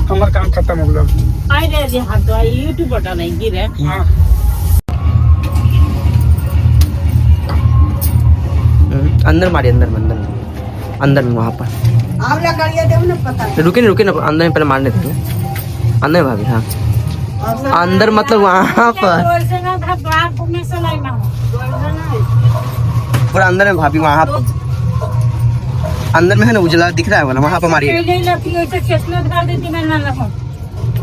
हमारा काम खत्म हो गया। हाथ तो यूट्यूब बटा नहीं गिरे। अंदर मारी, अंदर में वहाँ पर रुके ना अंदर में पहले मारने देंगे। अंदर भाभी, हाँ अंदर मतलब वहाँ पर पूरा अंदर में भाभी, वहाँ पर अंदर में है ना उजला दिख रहा है वाला, वहाँ पर मारिए।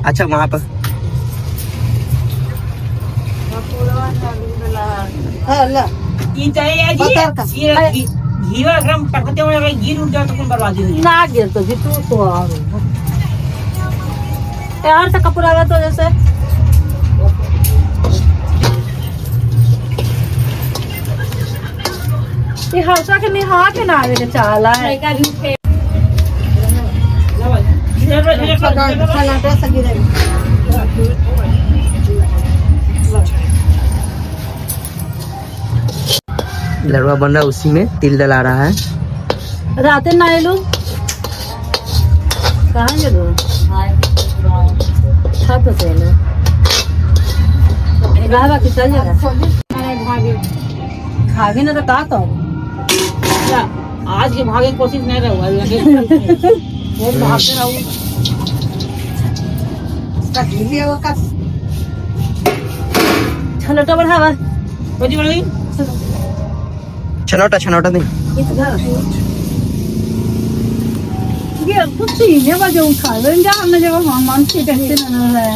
अच्छा वहाँ पर गिर उठ जाओ तो बर्बादी ना गिर तो यार से कपूर आया तो जैसे ये हल्का के निहा के ना आवे के चाला है लड़वा बन रहा है, उसी में तिल डला रहा है। रात ना लो कहाँ गेलो खा तो चलो गावा की चल जा खागे ना तो का तो आज के भागे की कोशिश नहीं रहा बहुत भागते रहूं। छलोटा बढ़ावा कोजी बड़ी छनौटा नहीं ये कुछ सीने बजे उठा लेंगे हमने जब मन से टेंशन ना है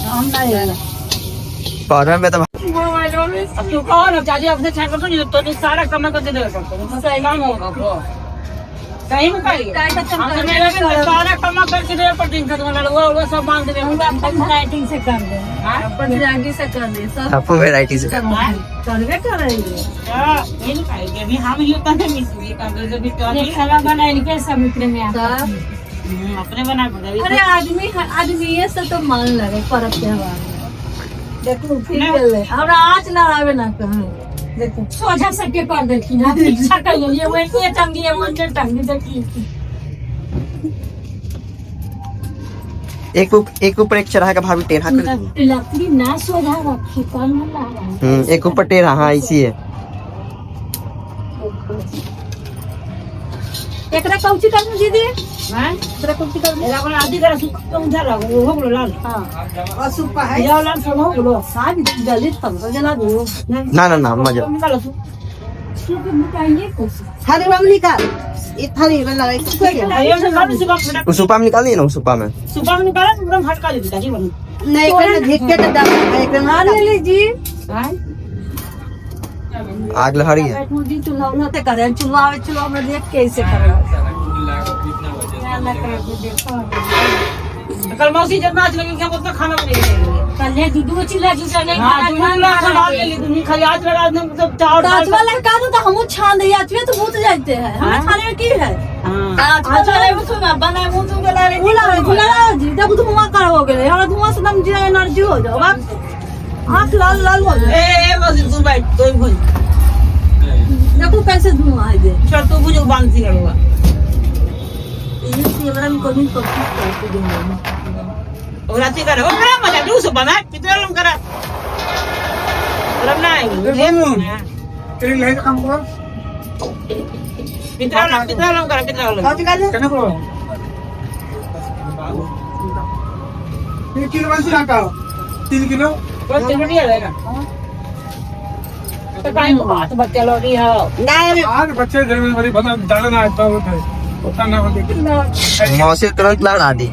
हम ना ये पौधा में तो अब तू कौन अब चाची अपने छाकर तो सारा कम कर दे सही काम होगा सही में करिए सारा कम करके दे पर दिन खत्म वो सब मान दे हम लाइटिंग से कर दे अपन जागी से कर दे सब आपको वैरायटी से करवे कर रही है हां ये नहीं खाएंगे अभी हम ये तने मिस ये कर दे भी तो ये खाना बनाने के समुद्र में आता अपने बना पड़े। अरे आदमी ये सब तो मान लगे परब त्योहार देखो फिर ले हमरा आज ना आवे ना कहां देखो सोझा सके कर देखी ना इच्छा कर ये वैसे टंगी है वो टंगी देखी एक ऊपर एक चढ़ा का भाभी टेढ़ा कर लकड़ी ना सोझा रखी कौन लगा एक ऊपर टेढ़ा, हाँ इसी है। एकरा कौची कर दीदी हां एकरा कौची कर एला को आदि कर सुन उधर रहो हो गलो लाल हां और सुपा है या लाल सब हो गलो साथ जल्दी तब जला दो ना मजा निकालो सुप निकालिए कुछ थाली में निकाल ये थाली में लगा इसको ये से सब सुपा उस सुपा में निकाल दिए ना, उस सुपा में निकाला एकदम हटका दे दादी बन नहीं कोई ढेक के दम एकदम आ ले जी हां आग लहरी है मुझे चुनाव ते करे चुनाव में देख कैसे करे कल मौसी जब नाच लगी क्या बोलता खाना बनेगा कल ये दूध चिल्ला जूसा नहीं खाना ले ली तुम खाली आज लगा दे सब चावल आज वाला का तो हम छान दे आज तो भूत जाते हैं हम खाने में की है आज वाला वो सुना बनाए मुंह तो गला रे गुला जी जब तुम वहां कर हो गए और धुआं से दम जी एनर्जी हो जाओ आंख लाल हो जाए ए मौसी तू बैठ तो भूल देखो कैसे धुआं है ये चल तू बुझो बांध सी होगा ये सेवरा में कोई कोशिश करते देंगे और रात का रो करा मजा दू सो बना कितना लम करा रमना है तेरे ले काम कर कितना लम करा कितना लम कहने को ये किलो बंसी आता 3 किलो कोई चिमटी है ना तो काहे को बात बच्चे लोग ही हो आज बच्चे जनवरी बता डालना है तो होता ना होते मौसी तुरंत लड़ा दी।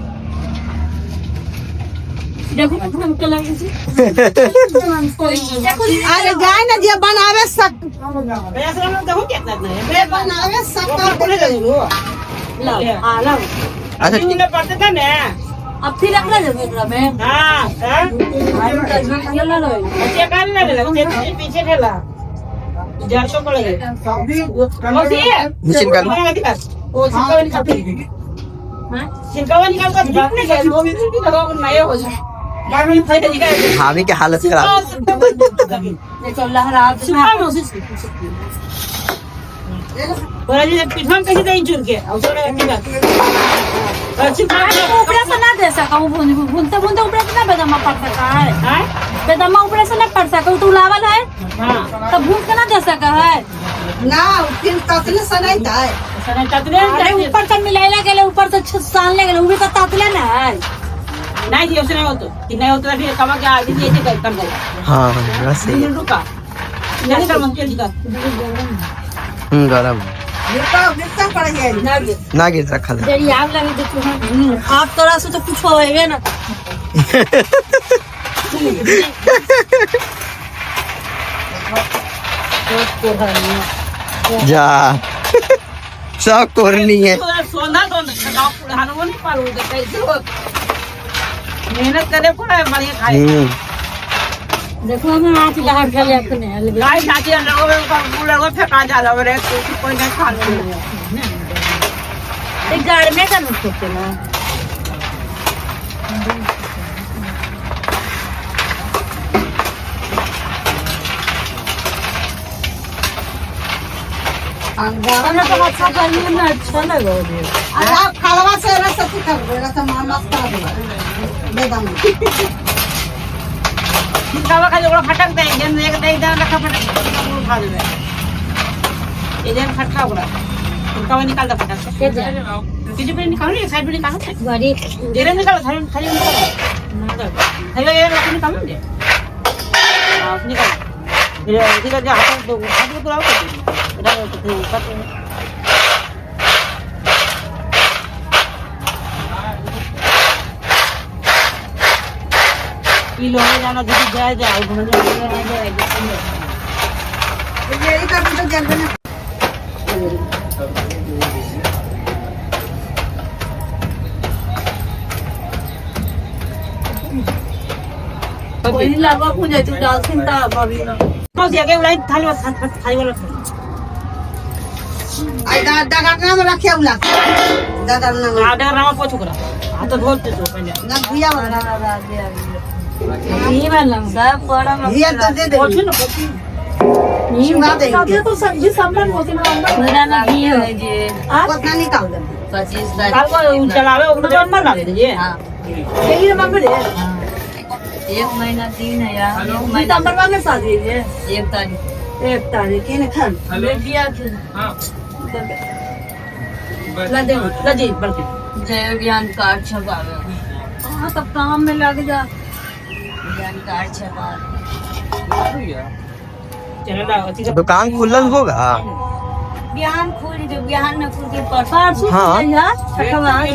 देखो हम के लगे छी अरे जाए ना जे बनावे सक पैसा हम तो कितना नहीं बे बनावे सक बोले ले लो ला आ ला अच्छा तूने पढ़ते था ना अब फिर रखना जब एकरा में हां हां चला लो बच्चे कान ले ले पीछे ठेला जार तो पड़ेगा मौसी मशीन का ओ सिंकावा निकाल हां सिंकावा निकाल कर देखने के वो भी लगाओ नया हो जाए भाभी फायदा दिखाए भाभी की हालत खराब। देखो लहरा सुबह मौसी बोला जी पिठन कैसे दे चुर के और थोड़ा की बात अच्छी बात ऊपर से ना दे सका वो भूनते भूनते ऊपर से ना बेदमा पड़ सका है हां बेदमा ऊपर से ना पड़ सका तो लावल है हां तब भून के ना दे सका है ना फिर ततले सनाई था सने ततले अरे ऊपर से मिलाइला गेले ऊपर से छान ले गेले वो भी तो तातले ना है नहीं जी उसने हो तो कि नहीं होता फिर कमा के आगे ये से काम कर हाँ बस सही। रुका नहीं कर मन जल्दी कर गरम मिर्चा पड़ गया ना गिर रखा था। जरी आग लगी तो हाथ तोरा से तो कुछ होएगा ना जा सब कोरनी है। सोना तो गांव पुराना वो नहीं पालो दे कैसे हो मेहनत करे पड़ा है बढ़िया खाए देखो मैं आज लहर खेले अपने गाय जाती है लोगों में पूरा वो फेंका जा रहा है कोई नहीं खा ले एक गाड़ी में का नुकसान है ना खाना तो अच्छा चाहिए ना अच्छा लगा मुझे अरे आप खावा से रस से कर दे रस मामा खा दे बेदम खावा खा लोग फटक दे जन एक दे दे रखा फटक खा दे ये जन फटका पूरा खावा निकाल दे फटक किसी पे निकाल नहीं साइड पे निकाल गाड़ी धीरे निकाल खाली निकाल खाली ये रख निकाल दे आप निकाल धीरे जा हाथ दो हाथ को पूरा कर इधर तो कट किलो में जाना दीदी जाए जाए घूमने जाए यही का तो जल्दी ना कोई लगा पूजा तू डाल चिंता भाभी कौन सी आगे वाला थाली वाला आई दादा का नाम रखे उला दादा नाम आडर रामा पोछो करा हाथ धोते तो पहले ना भैया वाला ये वाला सब बड़ा भैया तो दे दे पोछो ना पोछो शिवा दे तो सब्जी सब में होती ना मेरा ना घी है जी कितना निकाल दे 25 लाख काल को चलावे उनको नंबर डाल दीजिए हां यही नंबर है 1 महीना 3 है यार सितंबर में शादी है 1 तारीख के ने खान बेटिया के हां लजी बल्कि जय ज्ञान कार्ड छपावे हां तब काम में लग जा ज्ञान कार्ड छपा चलो ना दुकान खुलल होगा। बिहान खुल जो बिहान में खुल के परसों हाँ। यार छठवा ये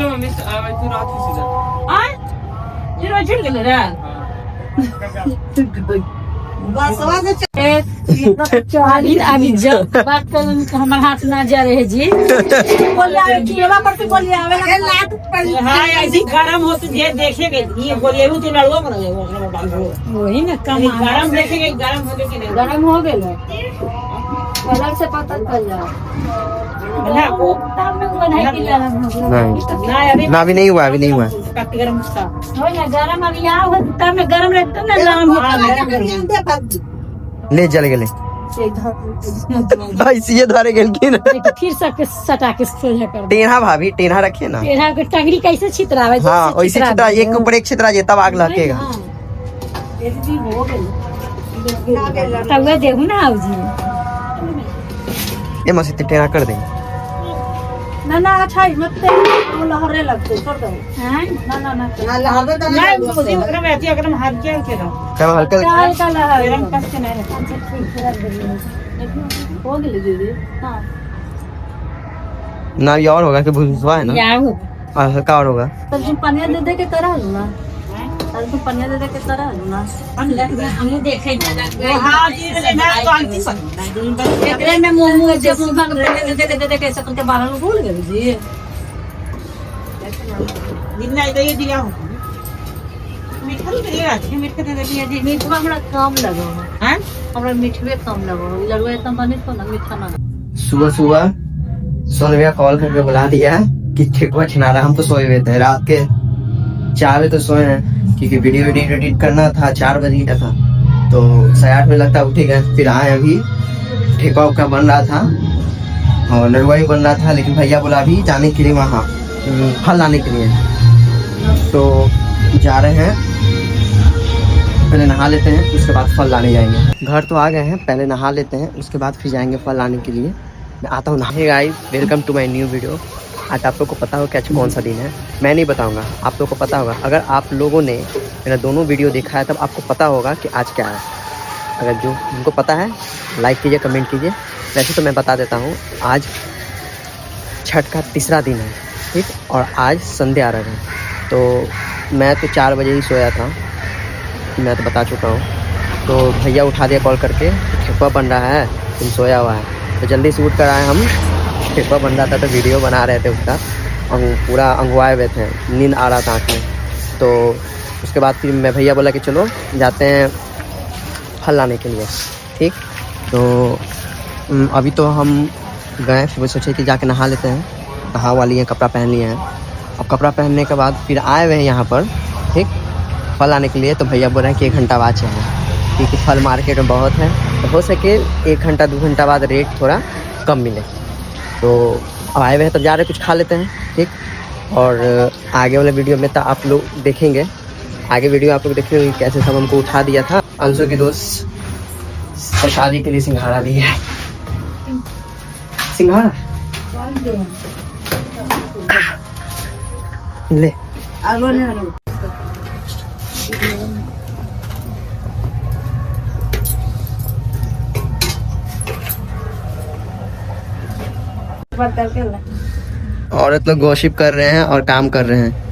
रोज छिड़ गेले रे बसवा से अभी जब बात कर हमारे हाथ ना जा रहे जी बोलिए केवा पर से बोलिए आवे ए लात पर हां ऐसी गरम होती है देखेंगे ये बोलिए वो तो लड़वा बन गए वही ना कम गरम देखेंगे गरम हो गए कि नहीं गरम हो गए अलग से पता चल जाए ना वो तब में बनाई के गरम हो गया ना अभी ना अभी नहीं हुआ अभी नहीं हुआ। काफी गरम था हो ना गरम अभी यहाँ हो तब में गरम रहता ना गरम होता ले चल गए ऐसे धरे गेल की ना फिर सबके सटा के सोझा कर टेढ़ा भाभी टेढ़ा रखे ना। टेढ़ा के टंगड़ी कैसे छितरावे हाँ वैसे छितरा एक के ऊपर एक छितरा जे तब आग लगेगा। तब वे देखो ना आओ जी ये मस्ती टेढ़ा कर देंगे। ना ना अच्छा है मत ते लहरे लगते छोड़ दो हैं ना ना ना ना लहरे तो नहीं मुझे अगर मैं आती अगर हम हार के रहो क्या हल्का क्या का लहर गरम कस के नहीं हो गई दीदी हां ना ये और होगा कि भुसवा है ना या हो और हल्का और होगा। तो तुम पनिया दे के करा लो ना अरे तुम पनिया दे के करा लो ना हम देखे हां जी मैं तो आंटी सब एकरे में मोमो जे मुंह दे कैसे करके बाहर में भूल गए जी दिन नहीं तो ये दिया हो मीठा दे मीठा दे दिया जी मीठा हमरा कम लगो हां हमरा मीठवे कम लगो लड़वा इतना बने तो ना मीठा ना सुबह सुबह सोनविया कॉल करके बुला दिया कि ठेकुआ छिना रहा। हम तो सोए हुए थे रात के 4 बजे तो सोए हैं क्योंकि वीडियो एडिट करना था। 4 बजे का था तो 8:30 में लगता उठे गए। फिर आए अभी ठेकुआ उका बन रहा था और लड़ुआ भी बन रहा था लेकिन भैया बोला अभी जाने के लिए वहाँ फल लाने के लिए तो जा रहे हैं। पहले नहा लेते हैं उसके बाद फल लाने जाएंगे। घर तो आ गए हैं पहले नहा लेते हैं उसके बाद फिर जाएंगे फल लाने के लिए। मैं आता हूँ। Hey guys welcome to my new video. आज आप लोग को पता हो कि आज कौन सा दिन है मैं नहीं बताऊंगा आप लोग को पता होगा। अगर आप लोगों ने मेरा दोनों वीडियो देखा है तब आपको पता होगा कि आज क्या है। अगर जो उनको पता है लाइक कीजिए कमेंट कीजिए। वैसे तो मैं बता देता हूँ आज छठ का तीसरा दिन है ठीक और आज संध्या अर्घ है। तो मैं तो 4 बजे ही सोया था मैं तो बता चुका हूँ। तो भैया उठा दिया कॉल करके ठेकुआ बन रहा है तुम सोया हुआ है तो जल्दी से उठ कर आए हम। ठेकुआ बन रहा था तो वीडियो बना रहे थे उसका पूरा अंगवाए हुए थे नींद आ रहा था आँख में। तो उसके बाद फिर मैं भैया बोला कि चलो जाते हैं फल लाने के लिए ठीक। तो अभी तो हम गए फिर सोचे कि जाके नहा लेते हैं। नहा वाली हैं कपड़ा पहन लिए हैं। अब कपड़ा पहनने के बाद फिर आए हुए हैं यहाँ पर ठीक फल लाने के लिए। तो भैया बोल रहे हैं कि 1 घंटा बाद चाहिए क्योंकि फल मार्केट में बहुत है तो हो सके 1 घंटा 2 घंटा बाद रेट थोड़ा कम मिले। तो अब आए हुए हैं तब जा रहे कुछ खा लेते हैं ठीक। और आगे वाले वीडियो में तो आप लोग देखेंगे आगे वीडियो आप लोग देखेंगे कैसे सब हमको उठा दिया था। अंशु के दोस्त शादी के लिए सिंघाड़ा दिए सिंघाड़ा ले औरत लोग गॉसिप कर रहे हैं और काम कर रहे हैं।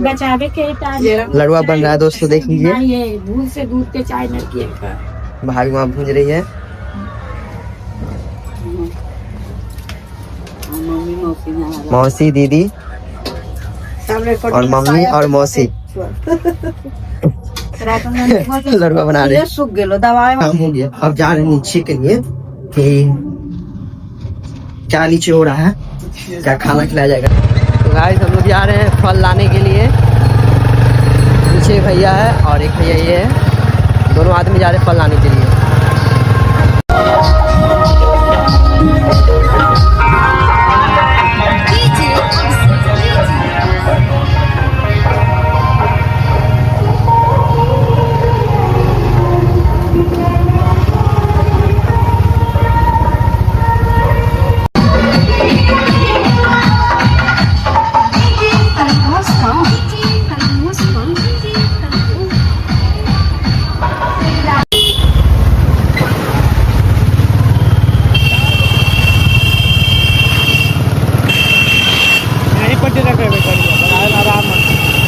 बचावे के लड़ुआ बन रहा है दोस्तों देख लीजिए। ये भूल से दूध के चाय न किए भाभी वहाँ भूंज रही है। मौसी दीदी और मम्मी और मौसी लड़ुआ बना रहे सूख गेलो दवाई काम हो गया। अब जा रहे हैं नीचे के लिए कि क्या नीचे हो रहा है क्या खाना खिलाया जाएगा। तो गाइस हम लोग जा रहे हैं फल लाने के लिए। पीछे भैया है और एक भैया ये है दोनों आदमी जा रहे हैं फल लाने के लिए।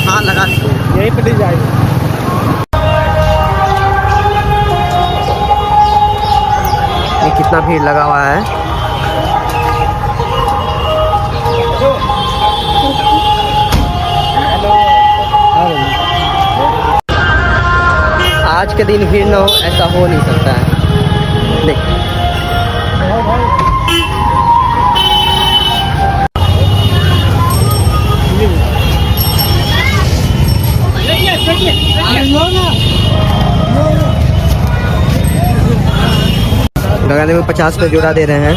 हाँ लगा यही पे जाएगा। ये कितना भीड़ लगा हुआ है। आज के दिन भीड़ ना हो ऐसा हो नहीं सकता है। देख लगाने में 50 रुपये जोड़ा दे रहे हैं।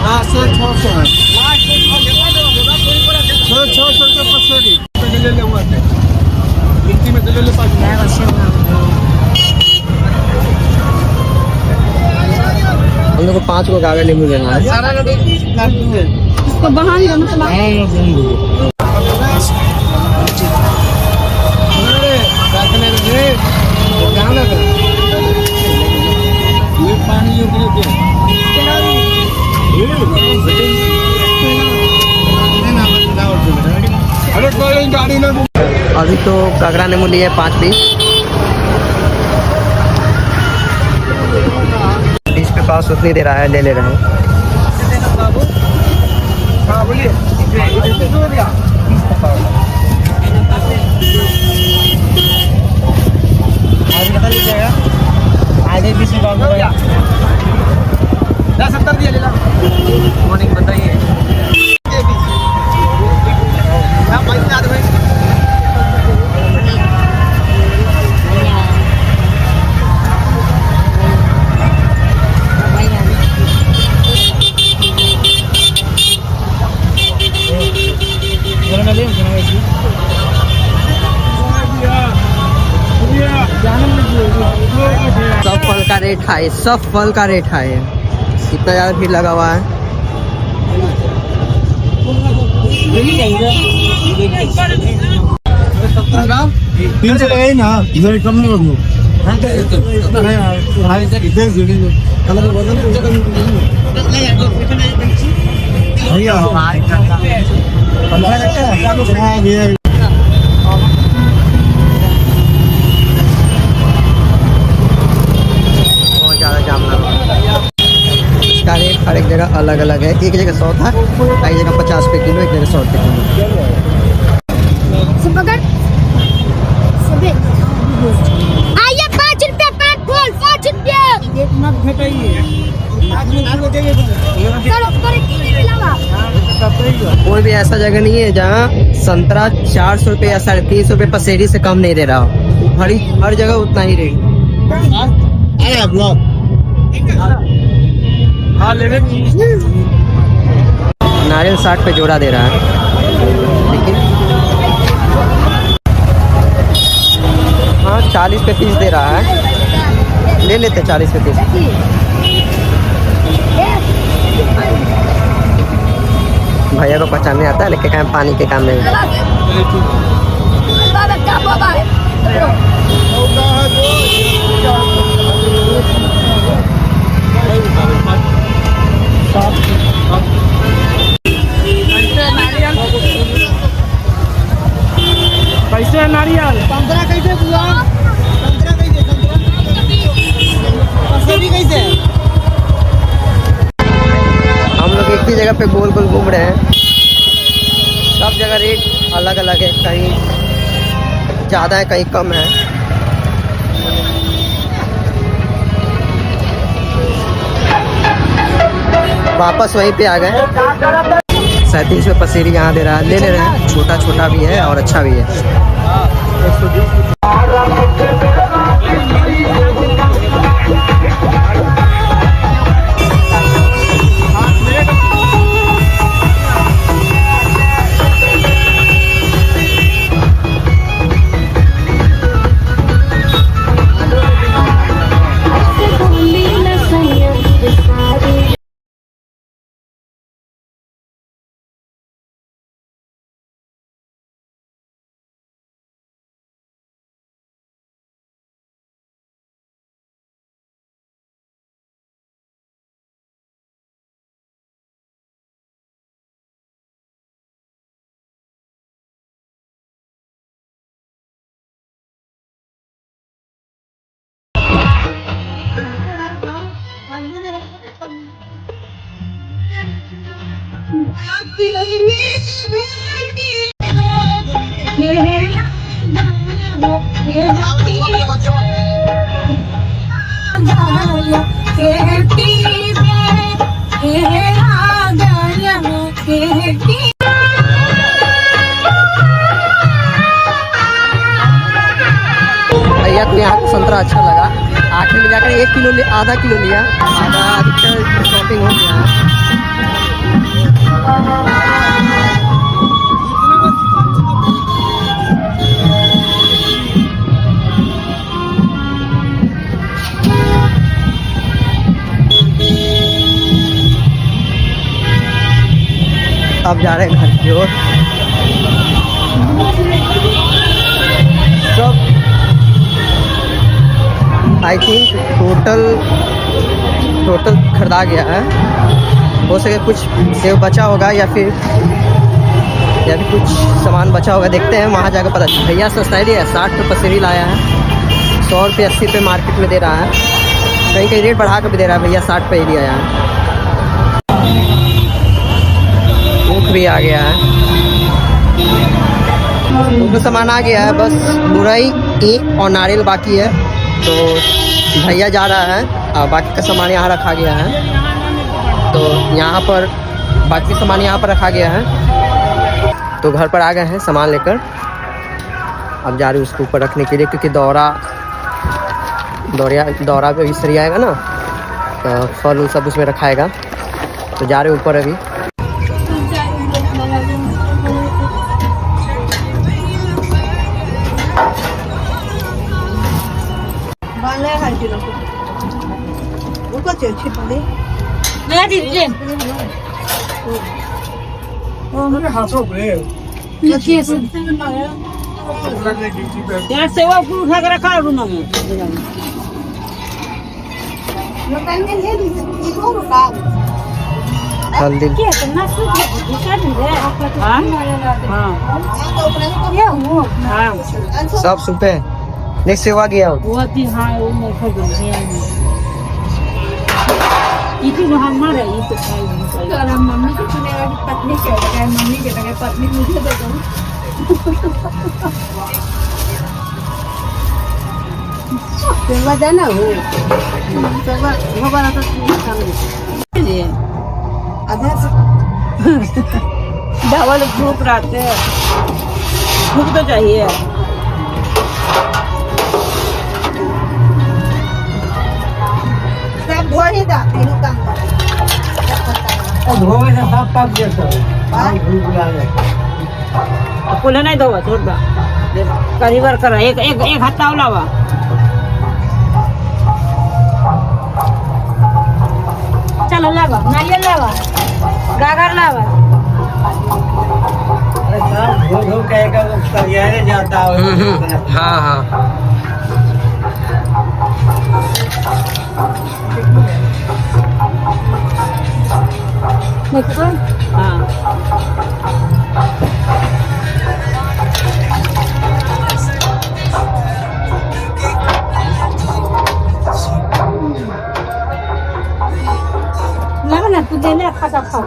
हाँ 600 है। 600 रुपये 500 ले ले हुआ थे गिनती में ले ले 5 हम लोग को 5 को कागज नींबू लेना है। इसको बहान गाड़ी ना अभी तो कागड़ा नींबू लिए 5 पीस। 20 पे पास उतनी दे रहा है, ले ले रहे हैं। हाँ बोलिए आगे 20 70 दिया ले ला। मॉर्निंग बताइए सब फल का रेट हाई, सब फल का रेट हाई है। इतना ज़्यादा भीड़ लगा हुआ है। तीन से लगाई ना इधर कम नहीं होगी बहुत ज़्यादा जाम लगा। इसका रेट हर एक जगह अलग अलग है। एक जगह 100 था, एक जगह 50 रुपये किलो, एक जगह 100 रुपये किलो। आइए 5 रुपये पेट फूल 5 रुपये। कोई भी ऐसा जगह नहीं है जहाँ संतरा 400 रुपये या 350 रुपये पसेरी से कम नहीं दे रहा हो। हर जगह उतना ही रेट। नारियल 60 पे जोड़ा दे रहा है, लेकिन हाँ 40 पे पीस दे रहा है। ले लेते 40 पे पीस। भैया को पहचानने आता है, लेकिन काम पानी के काम नहीं। कैसे है नारियल 15 कैसे बुआ 15 कैसे हम लोग एक ही जगह पे गोल गोल घूम रहे हैं। सब जगह रेट अलग अलग है, कहीं ज़्यादा है कहीं कम है। वापस वहीं पे आ गए। 37 में पसेरी यहाँ दे रहा है, ले ले रहे हैं। छोटा छोटा भी है और अच्छा भी है। भैया को यहाँ का संतरा अच्छा लगा, आखिर में जाकर 1 किलो आधा किलो लिया, आधा अधिकतर शॉपिंग हो गया है। अब जा रहे हैं घर की ओर। सब आई थिंक टोटल खरीदा गया है। हो सके कुछ सेव बचा होगा या फिर कुछ सामान बचा होगा, देखते हैं वहाँ जाकर पता। भैया सस्ता ही दिया है, 60 रुपये पसेरी लाया है, 100 रुपये 80 रुपये मार्केट में दे रहा है, कहीं कहीं रेट बढ़ा कर भी दे रहा है। भैया 60 रुपये ही दिया है। ऊख भी आ गया है, तो सामान आ गया है, बस मुरई ईख और नारियल बाकी है। तो भैया जा रहा है और बाकी का सामान यहाँ रखा गया है। तो यहाँ पर बाकी सामान यहाँ पर रखा गया है। तो घर पर आ गए हैं सामान लेकर, अब जा रहे उसको ऊपर रखने के लिए, क्योंकि दौरा पे भी सही आएगा ना, तो फल उल सब उसमें रखाएगा। तो जा रहे ऊपर अभी। मेरे हाथों पे यार सेवा उठा के रखा रूम में। हल्दी सब सुपे नहीं सेवा गया हो। हमारे ये तो मम्मी की सुनेगा कि पत्नी क्या है, मम्मी के लगे पत्नी मुझे दे दो। सेवा जाना हो सेवा भगवान का डबल भूख रहते, भूख तो चाहिए। सब धो ही जाते हैं काम धोवे से सब पक जाता है। कुल नहीं धोवा छोड़ दा, करी बार करा एक हत्ता लावा। चलो लावा, नारियल लावा, गागर लावा। धो के एक तैयार जाता है। हाँ हाँ ना तू देने खाता खा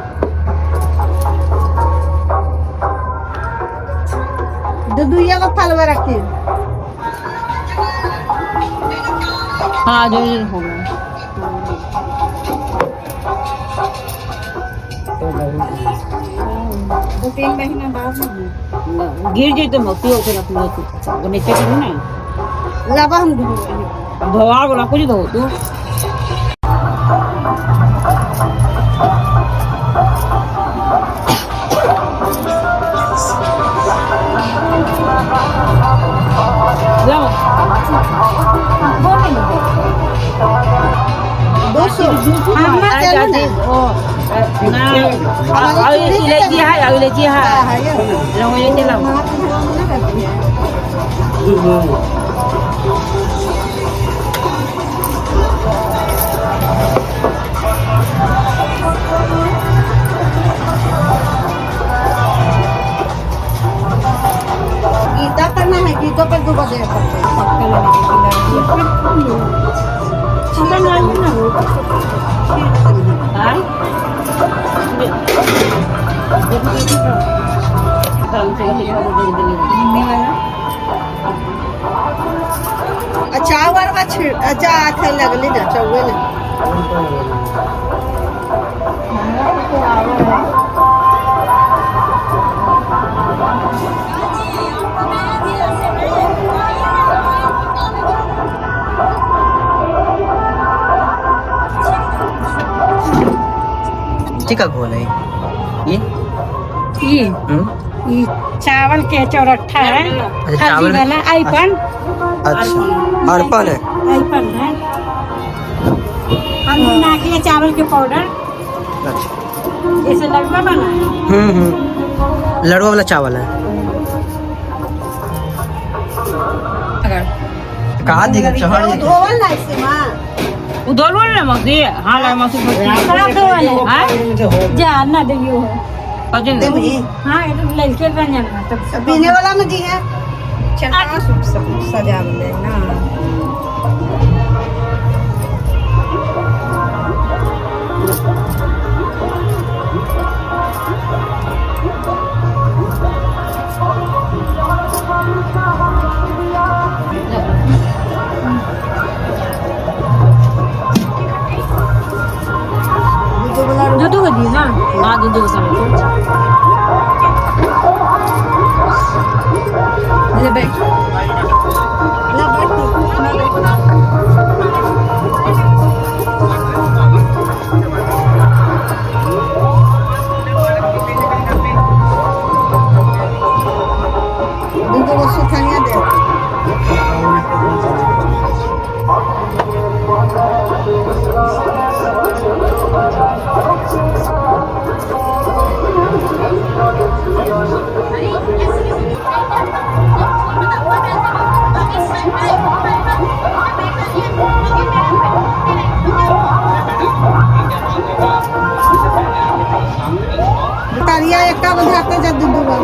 दुदुइया को फलवा रखी। हाँ जो ये हो गया। 2-3 महीना बाद में गिर जाए तो मक्खी होकर रख लो नीचे की ना लावा हम धोआ बोला कुछ धो तू। गीता करना है, गीतों पर 2 बजे अच्छा वर का अच्छा लगली जा चौवे टिका घोल है ये ये चावल के चौरट्ठा है, अच्छा, चावल वाला आईपन, अच्छा अर्पण है। आईपन है, हम नाकिया चावल के पाउडर, अच्छा जैसे लड़का बना है। लड़वा वाला चावल है। कहा दिखा चढ़ धोवल ना इसे माँ उधर बोल ना मसी, हाँ ला मसी खराब तो वाले हैं जा ना देलियो है अजन हाँ ये तो लड़के बन जाना तब पीने वाला में दी है चना सब सजा ले ना दूध को दी ना, हाँ दूध को सब ले बैठ ना दूध को सुखानिया दे तारिया एक का बुझाते जब दूध बा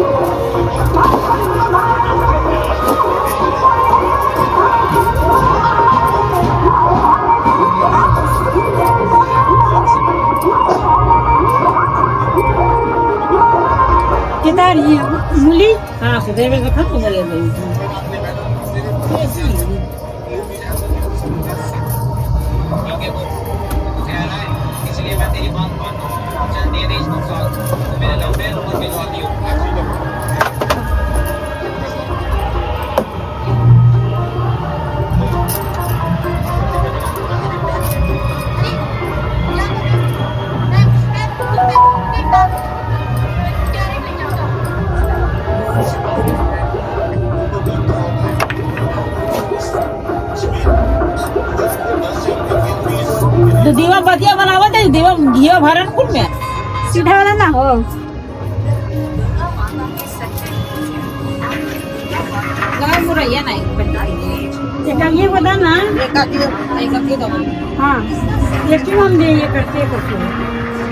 कितना ये मूली हाँ सुबह में खा तो बोले तो दीवा बतिया बनावत है, दीवा घिया भरन कुल में सीधा वाला ना हो गाय मुरैया नहीं एक ये बता ना एक की दो हाँ ये क्यों हम दे ये करते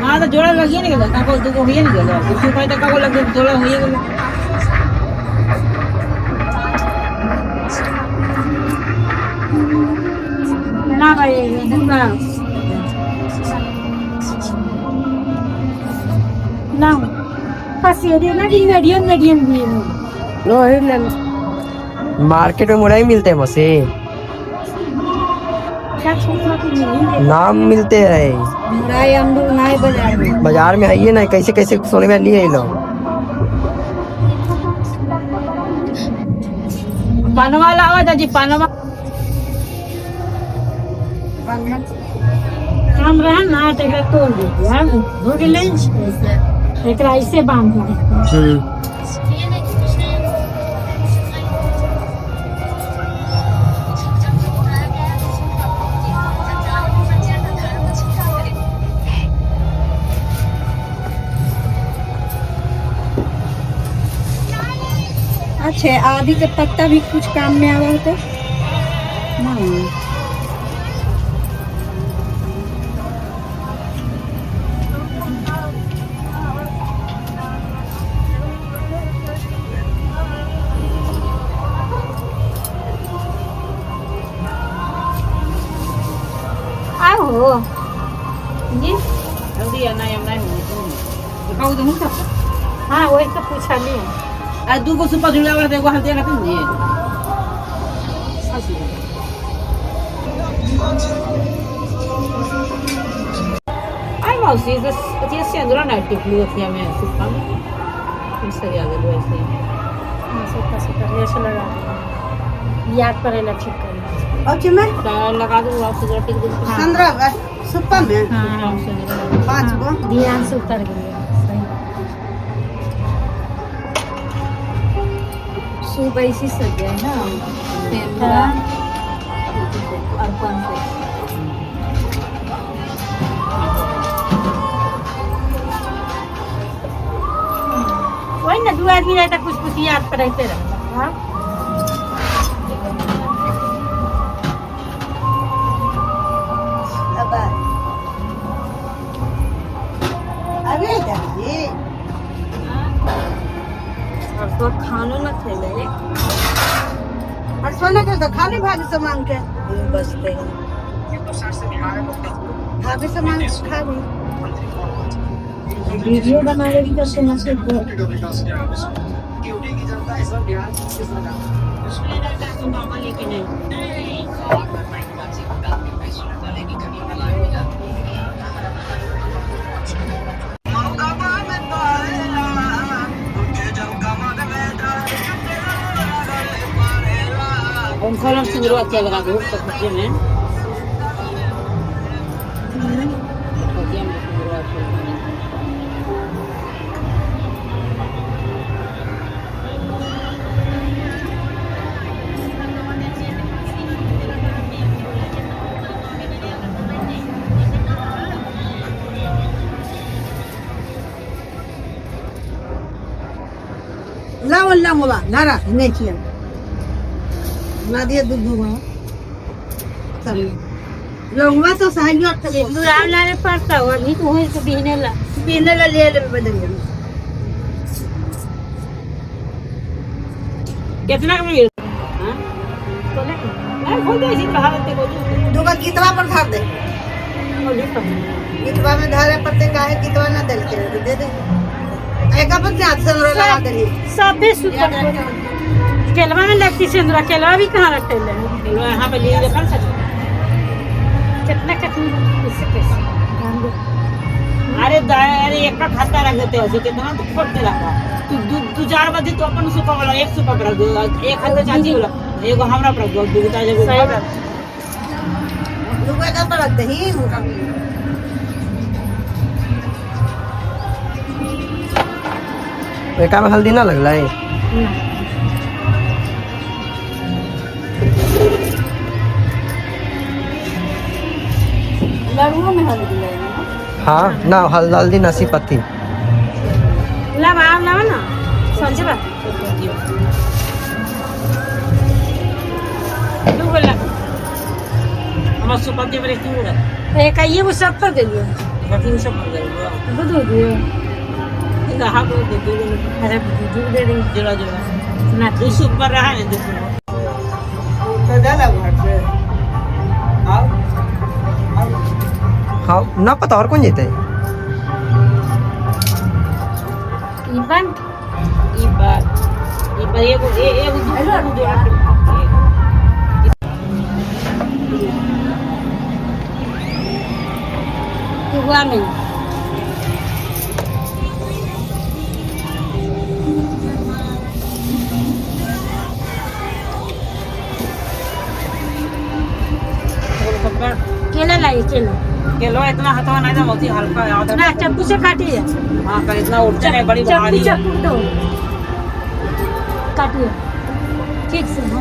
हाँ तो जोड़ा लगिए नहीं गया काको दो को हुई नहीं गया कुछ उपाय तक काको लगे जोड़ा हुई गया ना भाई ना ना बस ये देना कि मीडियम मीडियम भी लो है मार्केट में मुरई मिलते हैं मसे क्या छोटा तो नहीं नाम मिलते हैं मुराई हम लोग नहीं बाजार में बाजार में आइए ना कैसे कैसे सोने में लिए लोग पानवा लावा दादी पानवा काम रहा ना तेरा तोड़ दीजिए हम हो गए एक ऐसे बांध दीजिए अच्छा आदि के पत्ता भी कुछ काम में आवा होते आओ जी जल्दी आना है मैं दिखाओ तो मुझे हाँ वही तो पूछा नहीं आ दू को सुपर जुड़ा वाला देखो हल्दी का तुम ये आई मावशी ते सेंद्रा नाही टिकली होती आम्ही सुका सही आ गए वैसे ऐसे लगा याद करेला ठीक कर और चिमे लगा दो आप सिगरेट टिक दो 15 सुप्पा में हां 5 गो ध्यान से उतर गई सही सुबह इसी सज गए ना सेंद्रा अर्पण से वही ना दो आदमी रहता कुछ याद पर रहते रहता हां अब अरे दादी और तो खानो न खेले और सोने के तो खाली भाजी से मांग के बसते हैं भाभी से मांग के खा भी वीडियो बना रही तो सुना से हम फॉर्म शुरुआत किया लगा दो पत्ते में पत्ते में शुरुआत ला मोला नारा नहीं किया ना दिए दूध दूंगा सब लोगवा तो सहयोग करे दुराव लाने पड़ता हो अभी तो हुई तो पीने ला ले ले बदल कितना का मिल हां मैं खोल दे इसी कहा ते को दूगा कितवा पर धर दे कितवा में धरे पत्ते काहे कितवा ना दल के दे दे एक अपन हाथ से लगा दे सब भी सुपर केलवा में लगती सेंद्रा केलवा भी कहाँ रखे ले यहाँ पे लिए कर सकते कितना इससे कैसे अरे अरे एक का खाता रख देते हो कितना तो फोड़ के रखा तू 4 बजे तो अपन सुपा वाला एक सुपा पर रख दो एक खाता चाची वाला एगो हमरा पर रख दो दूटा जगह सही बात दूगा का पर रख दे ही उनका एका में हल्दी ना लगला है लड़ुओं में हल्दी लगेगा हाँ ना हल्दी नसी पत्ती लगा ना समझे बात दू बोला हम सुपा के पर क्यों रहा एक ये वो सब कर दे दियो तीन सब कर दे दूध दे दियो कहां को दे दे अरे दूध दे दे जोड़ा जोड़ा ना तू सुपर रहा है देखो तो डाला घर से आओ हाँ ना पता और कौन जीते इवन ये बात ये दूध जोड़ा हुआ नहीं केला लाई केला केलो इतना हथवा नहीं था बहुत ही हल्का है ना चाकू से काटिए हां पर इतना उठता नहीं बड़ी भारी है चाकू दो काटिए ठीक से ना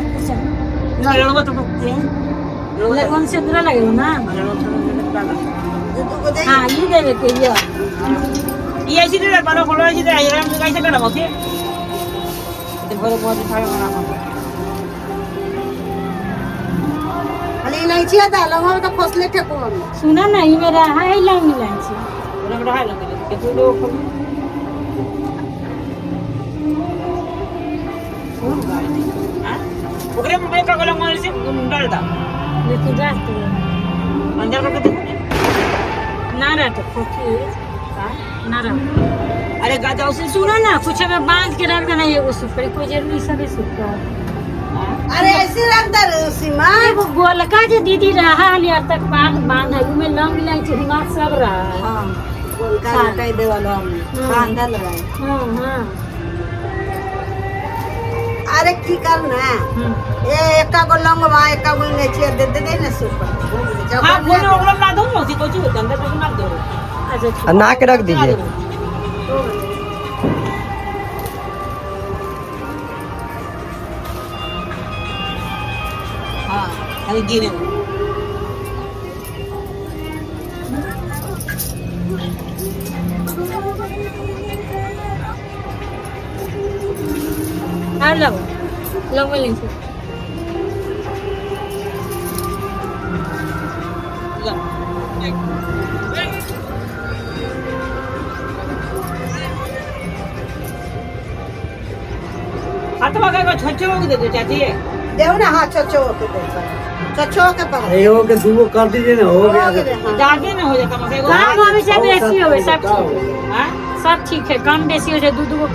लड़वा तो पकते कौन से दूर लगेगा ना दूध को दे हाँ ये दे देते ये ऐसी दे बारो खोलो ऐसी दे आइए हम कैसे करा होती तो बड़े बहुत फाड़ बना अरे इलायची डालो हम तो फसले ठेको हम सुना ना ये मेरा है लाइन लाइन से लग रहा है लग के तू लोग ओकरे में मैं का गला मार से डालता लेके जाते अंदर करके ना रहते खोखी ना रहते अरे गाजा उसे सुना ना कुछ में बांध के रख देना ये वो सुपर कोई जरूरी सब सुपर अरे ऐसे रख दे सीमा वो गोलका जो दीदी रहा है यार तक बांध है में लंग लाइन से दिमाग सब रहा है हां काट दे वाला बांधा लगाए। अरे की करना ये एका गो लंगवा एका गो नीचे दे दे ना सुपर। हां बोलो ओगला ना दो मौसी को चू अंदर को ना दो। अच्छा ना के रख दीजिए। हां अभी गिने हेलो लंगवा लेंगे हाथ लगा को छच्चो को दे दो चाची देव ना हां चचो के दे चचो के पर एगो के दूगो कर दीजिए ना, हो गया। ज्यादा ना हो जाता मसे हां हमेशा बेसी होवे सब ठीक हां सब ठीक है कम बेसी हो जाए दूध को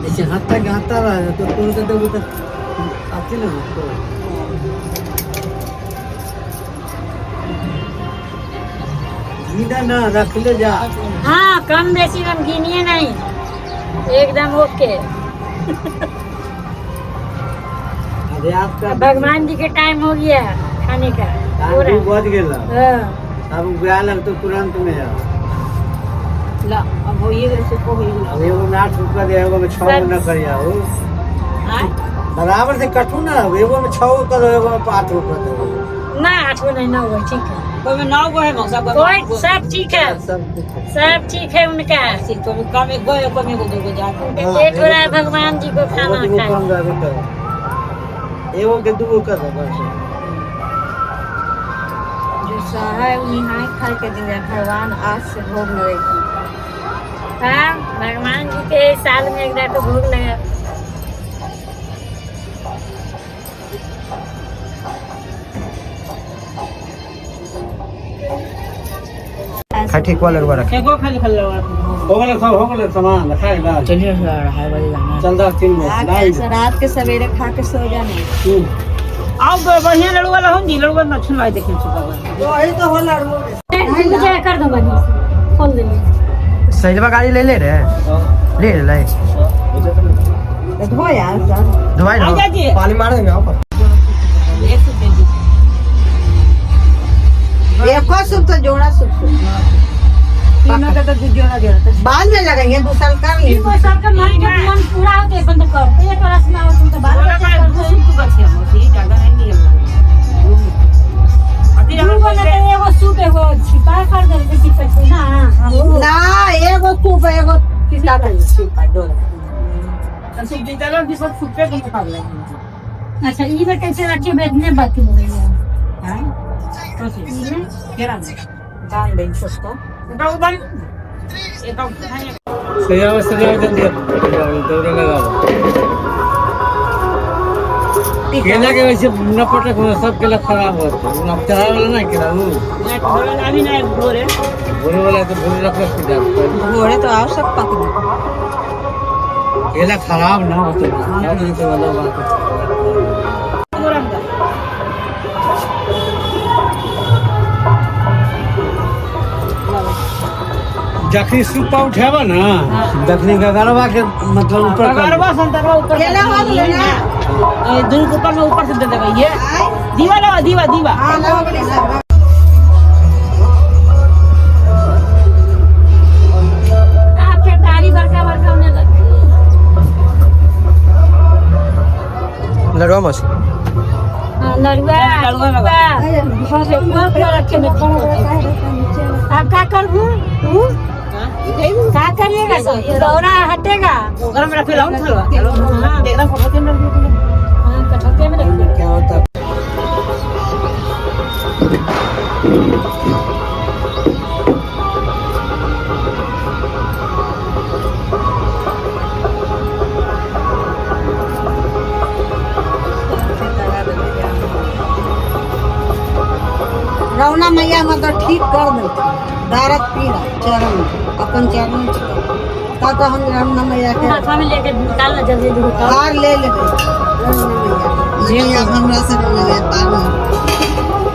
ऐसे हाथा के हाथा रहा है तो तुम तो देखो तो आती ना तो जीना ना रख ले जा। हाँ कम बेसी नमकीनिए नहीं एकदम ओके। अरे आपका भगवान जी के टाइम हो गया खाने का पूरा। टाइम बढ़ गया हाँ। अब गया लग तो तुरंत में जा। ला अब हो ये से को हो अब एगो में 8 रुपया दे, एगो में 6 में न करिया हो हां बराबर से कटू ना, एगो में 6 करो, एगो में 5 रुपया दो। ना 8 नहीं ना हुआ ठीक है कोई में 9 गो है मौसा कोई सब ठीक है सब ठीक है उनका सिर्फ तो कम एक गो कम एक दो जा पेट हो रहा है भगवान जी को खाना एगो खाए। कम जाके करो, एगो के दूगो कर दो बस। जो सहाय निहाय खा के दिन भगवान आज से भोग लगे। हाँ भगवान जी के साल में एक बार तो भोग लगा। ठीक वाला लड़वा रखे। एगो खाली खाली लगा हो गए सब, हो गए सामान रखाए ना। चलिए हाय वाली जाना चल 10 में रात के सवेरे खा के सो जाने। आओ बढ़िया लड़ू वाला हो जी लड़ू ना छुनवाई देखे छुपा वही तो हो लड़ू मुझे कर दो बनी खोल देंगे। सही गाड़ी ले ले रे ले ले धो यार दवाई आ जाइए पानी मार देंगे आप। 100 पेजी एको सूप तो जोड़ा सूप तीनों का तो जोड़ा जोड़ा तो बाद में लगेंगे 2 साल कर लिए। कोई सबका मन पूरा होते बंद कर एक रस ना हो तुम तो बात वाला का सुन को बच्चे मोसी ज्यादा नहीं है अति दूर बना तो एगो सूप एगो छिपा कर दे के छिपा ना ना एगो सूप एगो किसा कर सूप दो सुन दी चलो भी सब सुपे को मुकाबला अच्छा ई में कैसे रखे बेचने बाकी हो गई है हां तो सी केरा दान दे सस्ता तो बन ये तो सजा जल्दी दौड़े लगाओ। केला के वैसे न पटक में सब केला खराब होता है। अब चढ़ा वाला ना केला वो मैं घोड़ा अभी नहीं बोले बोले वाला तो बोले रख के जाता है। घोड़े तो आओ सब पक गए। केला खराब ना हो तो वाला बात है। जखनी सुपा उठावा ना दखनी का गरबा के मतलब ऊपर गरबा संतरवा ऊपर केला हो गया ना ये दूर ऊपर में ऊपर से दे देगा ये दीवा लगा दीवा दीवा हां ना हो गया आपके तारी बरका बरका होने लगी लड़वा मस्त लड़ुआ लड़ुआ रखे में आप क्या करूँ क्या करिएगा दौरा हटेगा घर में रखे लाऊं चलो हां देखना फोटो के अंदर हाँ कठौते में रखिए क्या होता है। रौना मैया मतलब ठीक कर दे दारत पीड़ा चरण अपन चरण तो हम ना मैया के हाथ में लेके निकालना जल्दी धोता हार ले ले ये अब हमरा से मिले पागल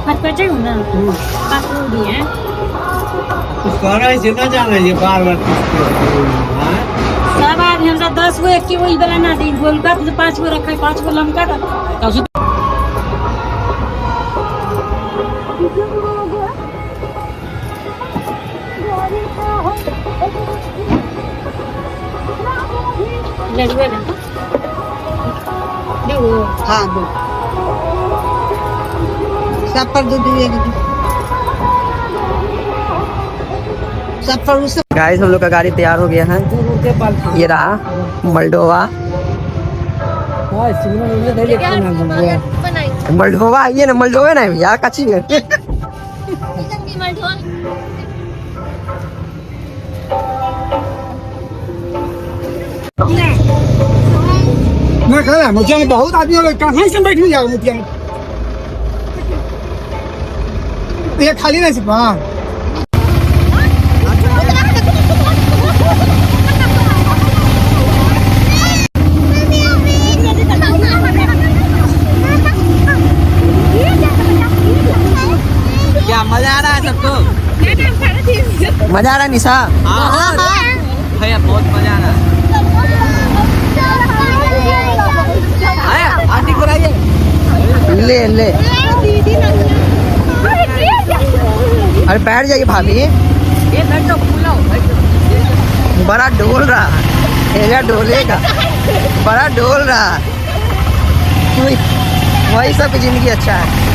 हाथ पे चाहिए ना पास दिए कुछ कर रहे हैं ना जाना ये बार-बार हां सब आदमी हमरा 10 गो एक वही वाला ना दी गोलका तो 5 गो रखा 5 गो लमका तो लगवे ना देखो हां दो सब पर दूध दिए सब पर उसे गाइस हम लोग का गाड़ी तैयार हो गया है। ये रहा मोल्डोवा। हां सिग्नल में दे ले मोल्डोवा ये ना मोल्डोवा ना भैया कच्ची है। मैं कह रहा मुझे बहुत आदमी लोग कहाँ से बैठ जाओ मुझे ये खाली नहीं सिपा क्या मजा आ रहा है सबको? मजा आ रहा है निशा? हाँ भैया बहुत मजा आ रहा है। आंटी को लाइए ले ले अरे बैठ जाइए भाभी। ये बैठ तो खुला बड़ा डोल रहा है डोलेगा बड़ा डोल रहा है। वही सब की जिंदगी अच्छा है।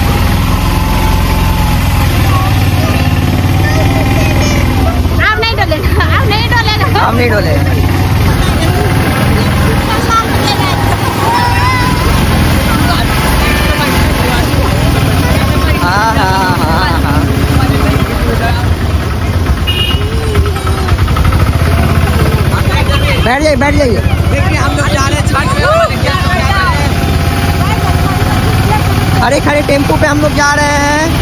आप नहीं डोलेगा हम नहीं डोलेगा। हाँ हाँ हाँ हाँ बैठ जाइए देखिए हम लोग जा रहे हैं छठ में। खड़े खड़े टेम्पो पे हम लोग जा रहे हैं।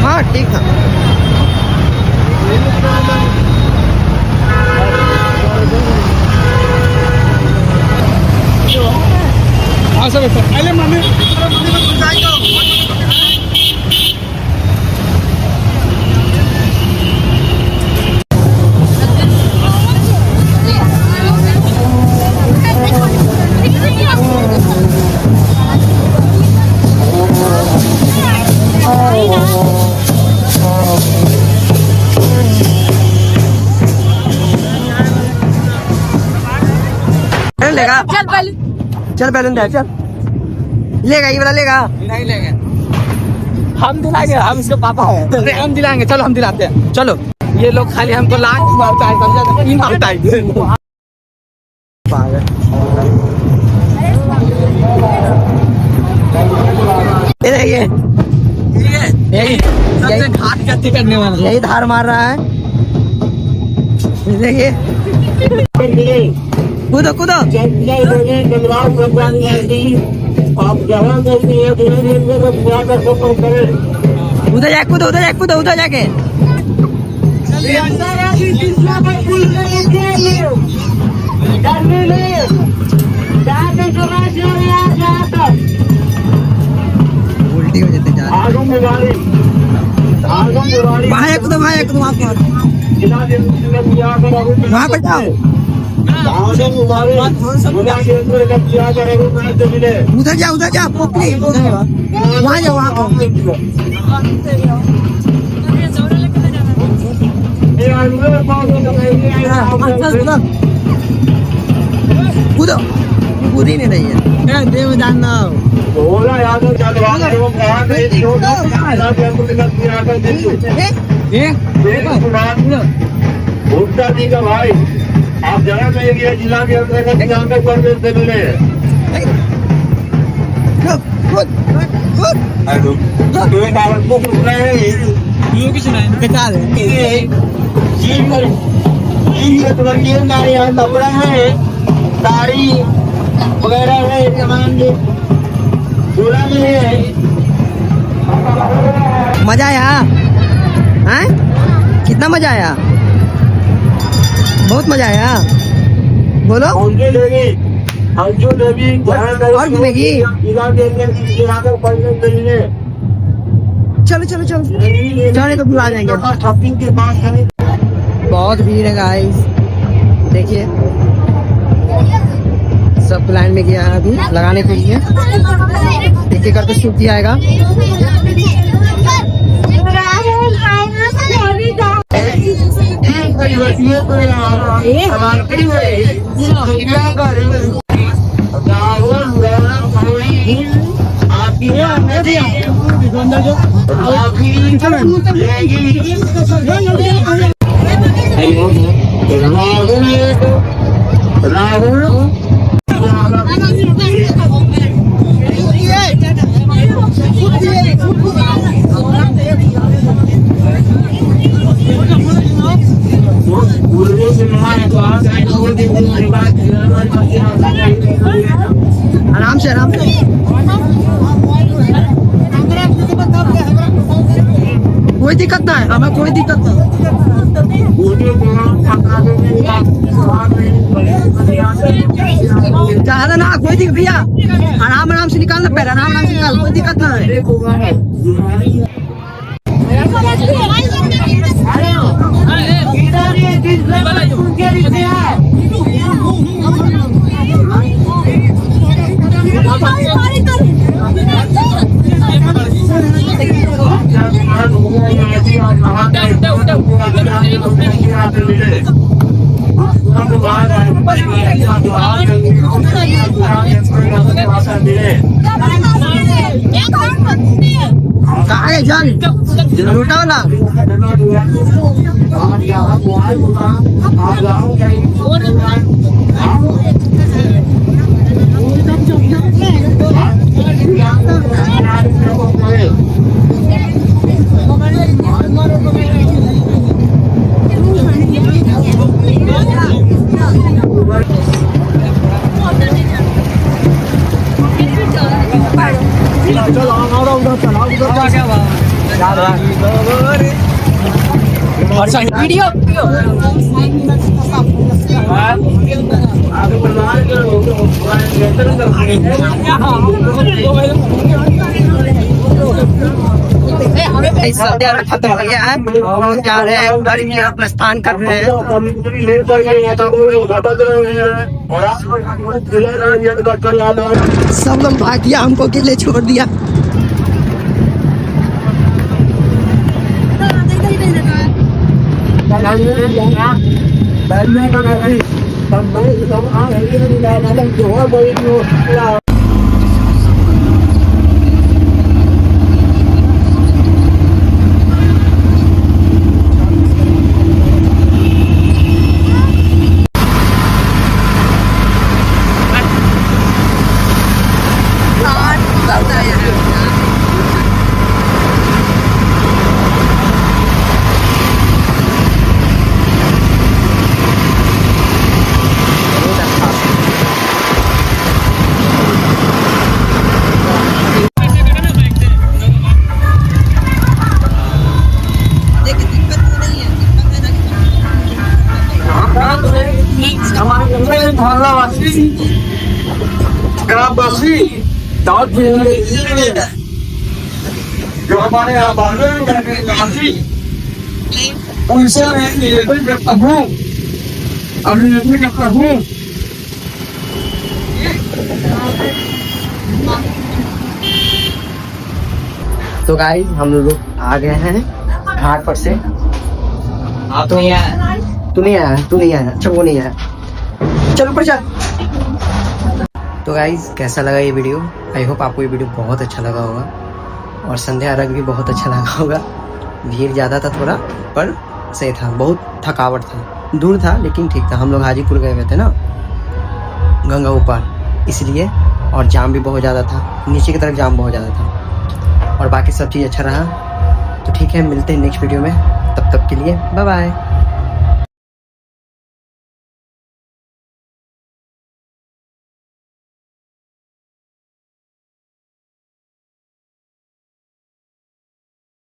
हाँ ठीक था। हाँ सर पहले मम्मी लेगा चल बैलून दे चल लेगा ये वाला लेगा नहीं लेंगे हम दिलाएंगे हम इसके पापा है हम दिलाएंगे चलो हम दिलाते हैं चलो ये लोग खाली हमको लाख मारता है समझा नहीं मारता है ये सबसे घाट गति करने वाला यही धार मार रहा है देखिए कूदो कूदो उधर जाए कूदो उधर जाए कूदो उधर जाके उल्टी हो जाते जा वहाँ कूदो वहाँ पर जाओ उधर जा पोखली वहाँ जाओ कूदो कूद ही नहीं रही है देवदान भुट्टा जी का भाई आप जगह में ये जिला के अंतर्गत यहाँ पे परवेश से मिले कपड़ा है साड़ी वगैरह है सामान जो बोला में है मजा आया हैं कितना मजा आया बहुत मजा आया बोलो और घूमेगी चलो चलो चलो जाने तो बुला जाएंगे शॉपिंग के पास है बहुत भीड़ है गाइस देखिए सब लाइन में गया है अभी लगाने के लिए एक एक करके शूट किया आएगा आराम से कोई दिक्कत ना है हमें कोई दिक्कत ना ज्यादा ना कोई दिक्कत भैया आराम आराम से निकालना पैर आराम आराम से निकाल कोई दिक्कत ना है कहाँ है जान लूटा वाला अच्छा वीडियो खत्म हो गया है। हम जा रहे हैं गाड़ी में अपना स्थान कर रहे हैं। सब लोग भाग गया, हमको अकेले छोड़ दिया। ग्रामवासी दाद जो हमारे यहाँ बांग्लादेशी उनसे मैं निवेदन करता हूँ, अभिनंदन करता हूँ। तो गाइस हम लोग आ गए हैं घाट पर से। आप तो नहीं आया, तू नहीं आया, अच्छा वो नहीं आया, चल ऊपर चल। तो गाइस कैसा लगा ये वीडियो? आई होप आपको ये वीडियो बहुत अच्छा लगा होगा और संध्या अर्घ भी बहुत अच्छा लगा होगा। भीड़ ज़्यादा था थोड़ा, पर सही था, बहुत थकावट था, दूर था लेकिन ठीक था। हम लोग हाजीपुर गए हुए थे ना, गंगा ऊपर, इसलिए, और जाम भी बहुत ज़्यादा था, नीचे की तरफ जाम बहुत ज़्यादा था, और बाकी सब चीज़ अच्छा रहा। तो ठीक है, मिलते हैं नेक्स्ट वीडियो में, तब तक के लिए बाय बाय।